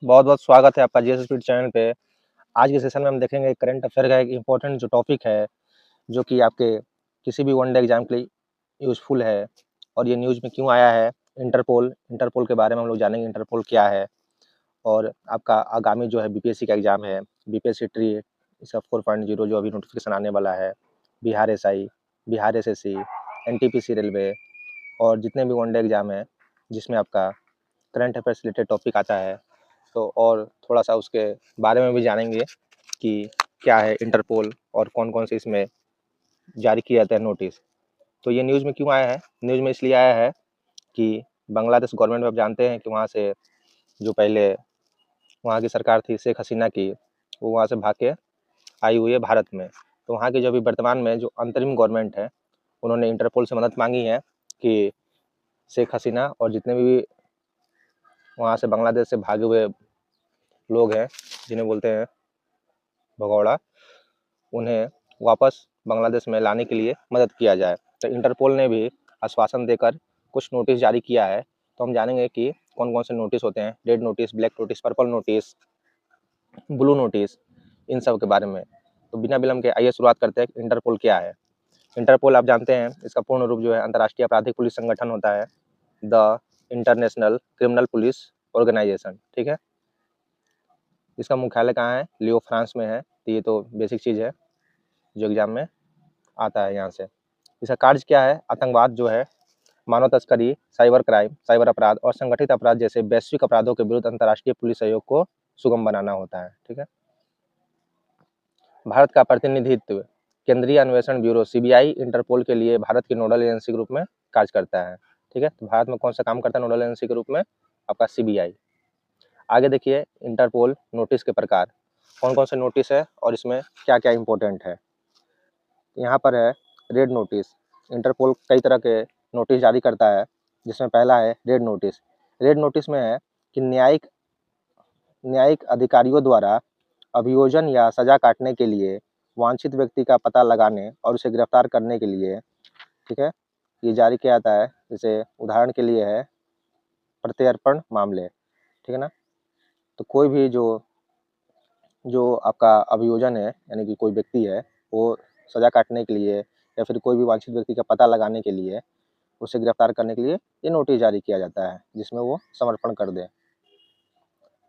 बहुत बहुत स्वागत है आपका जीएस स्पीड चैनल पे। आज के सेशन में हम देखेंगे करंट अफेयर का एक इम्पोर्टेंट जो टॉपिक है, जो कि आपके किसी भी वन डे एग्जाम के लिए यूजफुल है। और ये न्यूज़ में क्यों आया है, इंटरपोल के बारे में हम लोग जानेंगे। इंटरपोल क्या है और आपका आगामी जो है बीपीएससी का एग्जाम है, बीपीएससी ट्री इसका 4.0 जो अभी नोटिफिकेशन आने वाला है, Bihar SI, Bihar SSC, NTPC railway और जितने भी वन डे एग्जाम है जिसमें आपका करंट अफेयर से रिलेटेड टॉपिक आता है, तो और थोड़ा-सा उसके बारे में भी जानेंगे कि क्या है इंटरपोल और कौन-कौन से इसमें जारी किए जाते हैं नोटिस। तो ये न्यूज़ में क्यों आया है? न्यूज़ में इसलिए आया है कि बांग्लादेश गवर्नमेंट, आप जानते हैं कि वहाँ से जो पहले वहाँ की सरकार थी शेख हसीना की, वो वहाँ से भाग के आई हुई है भारत में। तो वहाँ की जो अभी वर्तमान में जो अंतरिम गवर्नमेंट है, उन्होंने इंटरपोल से मदद मांगी है कि शेख हसीना और जितने भी वहाँ से बांग्लादेश से भागे हुए लोग हैं, जिन्हें बोलते हैं भगौड़ा, उन्हें वापस बांग्लादेश में लाने के लिए मदद किया जाए। तो इंटरपोल ने भी आश्वासन देकर कुछ नोटिस जारी किया है। तो हम जानेंगे कि कौन-कौन से नोटिस होते हैं, red notice, black notice, purple notice, blue notice, इन सब के बारे में। तो बिना विलंब के आइए शुरुआत करते हैं कि इंटरपोल क्या है। इंटरपोल आप जानते हैं, इसका पूर्ण रूप जो है अंतर्राष्ट्रीय आपराधिक पुलिस संगठन होता है, the international criminal police organization, ठीक है। इसका मुख्यालय कहाँ है? लियो, फ्रांस में है। तो ये तो बेसिक चीज़ है जो एग्जाम में आता है यहाँ से। इसका कार्य क्या है? आतंकवाद जो है, मानव तस्करी, साइबर क्राइम, साइबर अपराध और संगठित अपराध जैसे वैश्विक अपराधों के विरुद्ध अंतर्राष्ट्रीय पुलिस सहयोग को सुगम बनाना होता है, ठीक है। भारत का प्रतिनिधित्व केंद्रीय अन्वेषण ब्यूरो सीबीआई इंटरपोल के लिए भारत की नोडल एजेंसी के रूप में कार्य करता है, ठीक है। तो भारत में कौन सा काम करता है नोडल एजेंसी के रूप में? आपका सीबीआई। आगे देखिए इंटरपोल नोटिस के प्रकार, कौन-कौन से नोटिस है और इसमें क्या-क्या इम्पोर्टेंट है। यहाँ पर है रेड नोटिस। इंटरपोल कई तरह के नोटिस जारी करता है, जिसमें पहला है रेड नोटिस। रेड नोटिस में है कि न्यायिक न्यायिक अधिकारियों द्वारा अभियोजन या सजा काटने के लिए वांछित व्यक्ति का पता लगाने और उसे गिरफ्तार करने के लिए, ठीक है, ये जारी किया जाता है। जैसे उदाहरण के लिए है प्रत्यर्पण मामले, ठीक है ना। तो कोई भी जो आपका अभियोजन है, यानी कि कोई व्यक्ति है, वो सजा काटने के लिए या फिर कोई भी वांछित व्यक्ति का पता लगाने के लिए, उसे गिरफ्तार करने के लिए ये नोटिस जारी किया जाता है, जिसमें वो समर्पण कर दे।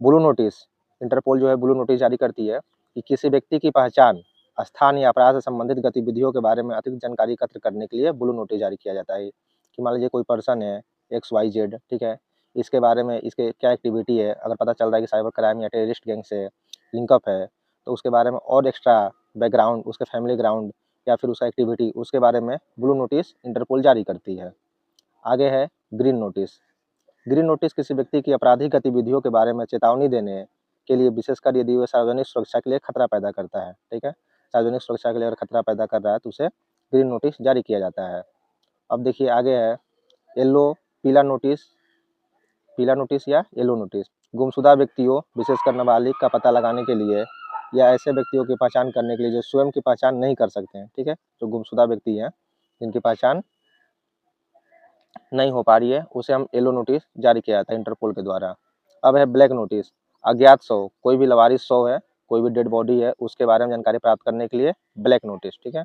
ब्लू नोटिस, इंटरपोल जो है ब्लू नोटिस जारी करती है कि किसी व्यक्ति की पहचान, स्थान या अपराध से संबंधित गतिविधियों के बारे में अधिक जानकारी एकत्र करने के लिए ब्लू नोटिस जारी किया जाता है। कि मान लीजिए कोई पर्सन है XYZ, ठीक है, इसके बारे में इसके क्या एक्टिविटी है, अगर पता चल रहा है कि साइबर क्राइम या टेररिस्ट गैंग से लिंकअप है, तो उसके बारे में और एक्स्ट्रा बैकग्राउंड, उसके फैमिली ग्राउंड या फिर उसका एक्टिविटी, उसके बारे में ब्लू नोटिस इंटरपोल जारी करती है। आगे है ग्रीन नोटिस। ग्रीन नोटिस किसी व्यक्ति की आपराधिक गतिविधियों के बारे में चेतावनी देने के लिए, विशेषकर यदि वह सार्वजनिक सुरक्षा के लिए खतरा पैदा करता है, ठीक है। सार्वजनिक सुरक्षा के लिए अगर खतरा पैदा कर रहा है तो उसे ग्रीन नोटिस जारी किया जाता है। अब देखिए आगे है येलो, पीला नोटिस या येलो नोटिस। गुमशुदा व्यक्तियों, विशेषकर नाबालिग का पता लगाने के लिए या ऐसे व्यक्तियों की पहचान करने के लिए जो स्वयं की पहचान नहीं कर सकते हैं, ठीक है, जो गुमशुदा व्यक्ति हैं जिनकी पहचान नहीं हो पा रही है, उसे हम येलो नोटिस जारी किया जाता है इंटरपोल के द्वारा। अब है ब्लैक नोटिस। अज्ञात शव, कोई भी लावारिस शव है, कोई भी डेड बॉडी है, उसके बारे में जानकारी प्राप्त करने के लिए ब्लैक नोटिस, ठीक है।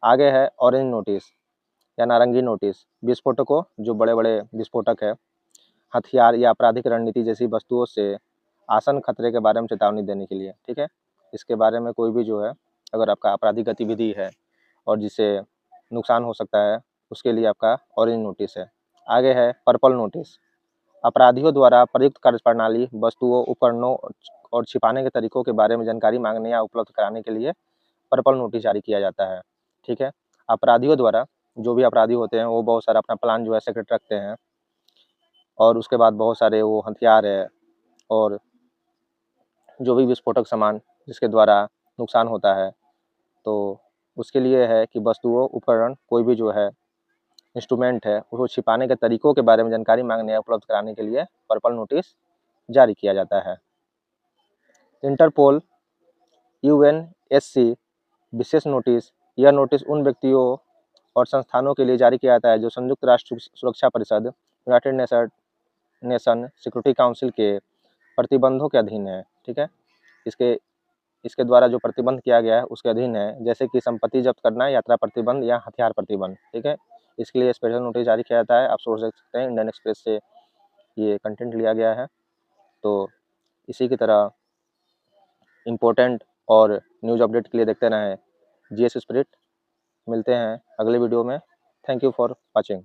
आगे है ऑरेंज नोटिस या नारंगी नोटिस। विस्फोटकों, जो बड़े बड़े विस्फोटक है, हथियार या आपराधिक रणनीति जैसी वस्तुओं से आसन खतरे के बारे में चेतावनी देने के लिए, ठीक है। इसके बारे में कोई भी जो है, अगर आपका आपराधिक गतिविधि है और जिससे नुकसान हो सकता है, उसके लिए आपका ऑरेंज नोटिस है। आगे है पर्पल नोटिस। अपराधियों द्वारा प्रयुक्त कार्यप्रणाली, वस्तुओं, उपकरणों और छिपाने के तरीकों के बारे में जानकारी मांगने या उपलब्ध कराने के लिए पर्पल नोटिस जारी किया जाता है, ठीक है। अपराधियों द्वारा, जो भी अपराधी होते हैं वो बहुत सारा अपना प्लान जो है सेक्रेट रखते हैं, और उसके बाद बहुत सारे वो हथियार है और जो भी विस्फोटक सामान जिसके द्वारा नुकसान होता है, तो उसके लिए है कि वस्तुओं, उपकरण, कोई भी जो है इंस्ट्रूमेंट है, उसको छिपाने के तरीकों के बारे में जानकारी मांगने या उपलब्ध कराने के लिए पर्पल नोटिस जारी किया जाता है। इंटरपोल यूएनएससी विशेष नोटिस, यह नोटिस उन व्यक्तियों और संस्थानों के लिए जारी किया जाता है जो संयुक्त राष्ट्र सुरक्षा परिषद, यूनाइटेड नेशन सिक्योरिटी काउंसिल के प्रतिबंधों के अधीन है, ठीक है। इसके द्वारा जो प्रतिबंध किया गया है उसके अधीन है, जैसे कि संपत्ति जब्त करना, यात्रा प्रतिबंध या हथियार प्रतिबंध, ठीक है। इसके लिए स्पेशल नोटिस जारी किया जाता है। आप सोर्स देख सकते हैं, इंडियन एक्सप्रेस से ये कंटेंट लिया गया है। तो इसी की तरह इम्पोर्टेंट और न्यूज़ अपडेट के लिए देखते रहें जीएस स्पिरिट। मिलते हैं अगले वीडियो में। Thank you for watching.